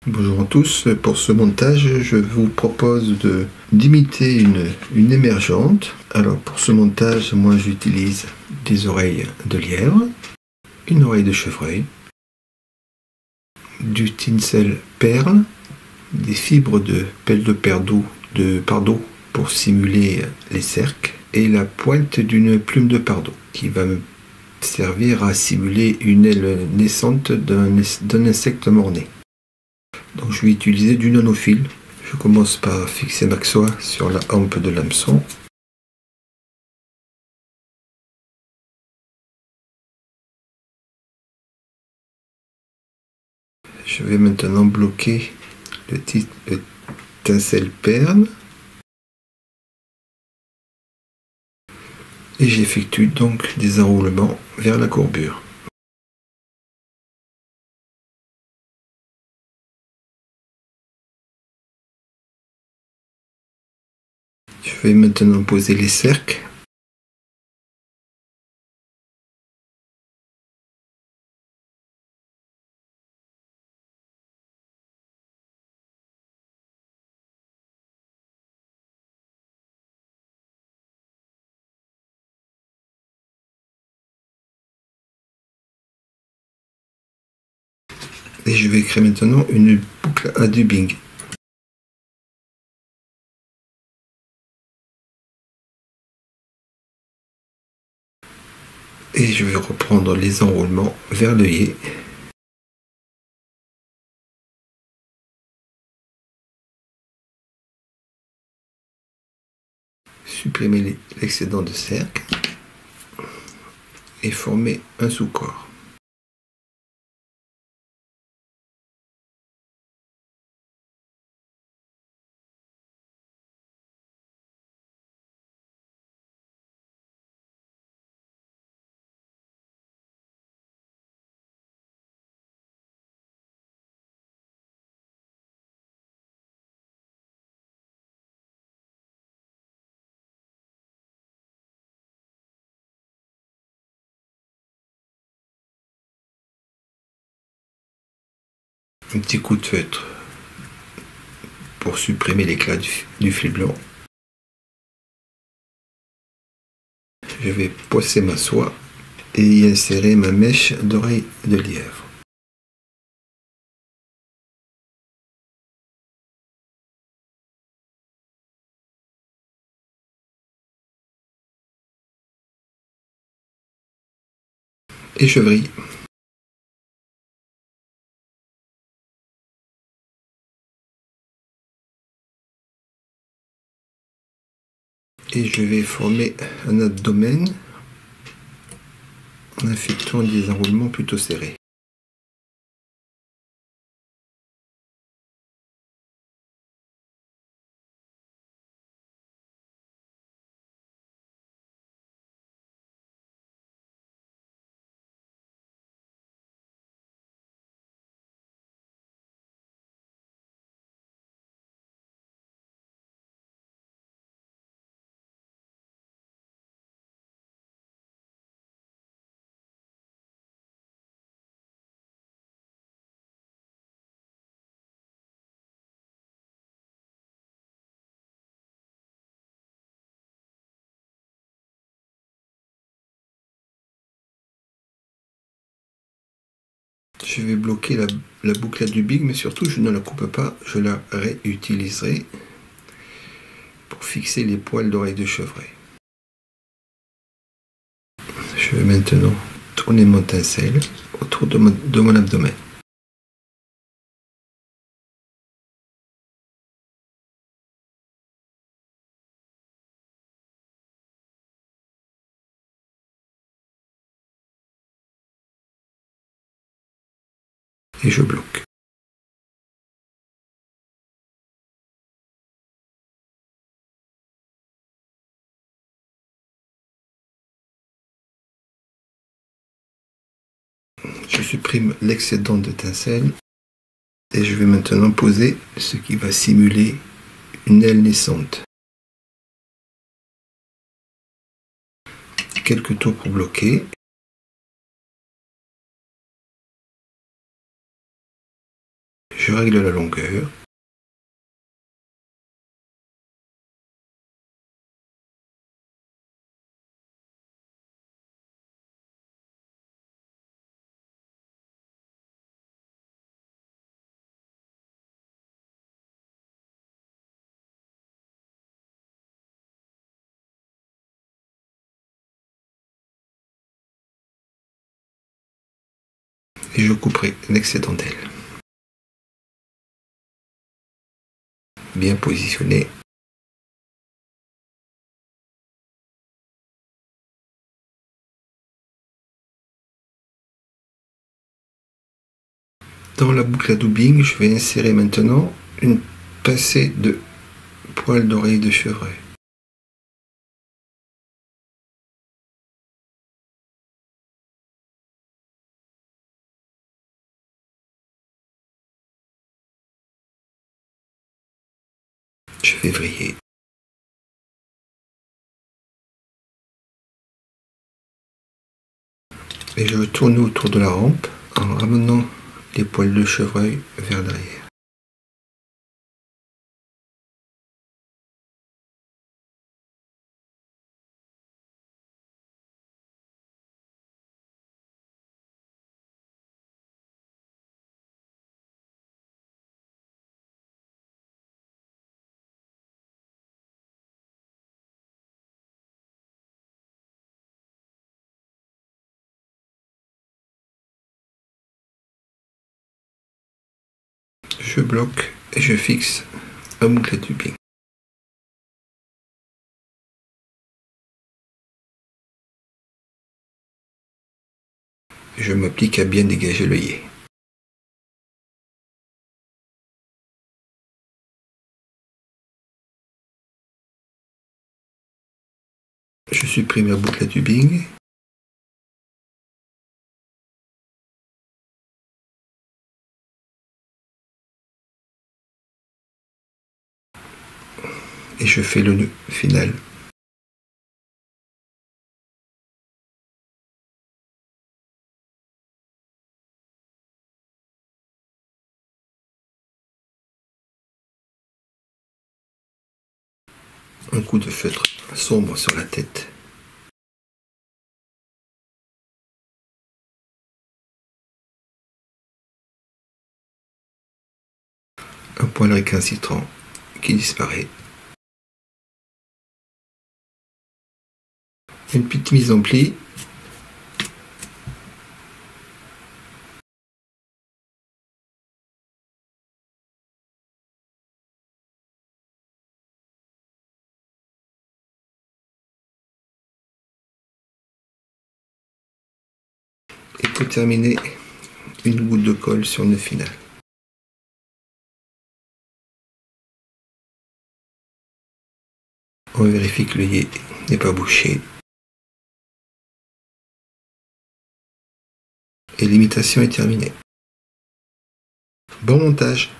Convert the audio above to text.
Bonjour à tous, pour ce montage je vous propose d'imiter une émergente. Alors pour ce montage moi j'utilise des oreilles de lièvre, une oreille de chevreuil, du tinsel perle, des fibres de pelle de pardot pour simuler les cerques et la pointe d'une plume de pardot qui va me servir à simuler une aile naissante d'un insecte mort-né. Donc je vais utiliser du nanofil. Je commence par fixer ma soie sur la hampe de l'hameçon. Je vais maintenant bloquer le tinsel perle. Et j'effectue donc des enroulements vers la courbure. Je vais maintenant poser les cercles. Et je vais créer maintenant une boucle à dubbing. Et je vais reprendre les enroulements vers l'œillet. Supprimer l'excédent de cercle et former un sous-corps. Un petit coup de feutre pour supprimer l'éclat du fil blanc. Je vais poisser ma soie et y insérer ma mèche d'oreille de lièvre. Et je vrille. Et je vais former un abdomen en effectuant des enroulements plutôt serrés. Je vais bloquer la boucle à dubbing, mais surtout je ne la coupe pas, je la réutiliserai pour fixer les poils d'oreille de chevreuil. Je vais maintenant tourner mon tinsel autour de mon abdomen. Et je bloque. Je supprime l'excédent de tinsel et je vais maintenant poser ce qui va simuler une aile naissante. Quelques tours pour bloquer. Je règle la longueur. Et je couperai l'excédent d'aile. Bien positionné. Dans la boucle à dubbing, je vais insérer maintenant une pincée de poils d'oreille de chevreuil. Je vais vriller. Et je vais tourner autour de la rampe en ramenant les poils de chevreuil vers l'arrière. Je bloque et je fixe un boucle à dubbing. Je m'applique à bien dégager l'œillet. Je supprime la boucle à dubbing. Et je fais le nœud final. Un coup de feutre sombre sur la tête. Un poil récalcitrant qui disparaît. Une petite mise en pli. Et pour terminer, une goutte de colle sur le nœud final. On vérifie que l'œillet n'est pas bouché. Et l'imitation est terminée. Bon montage!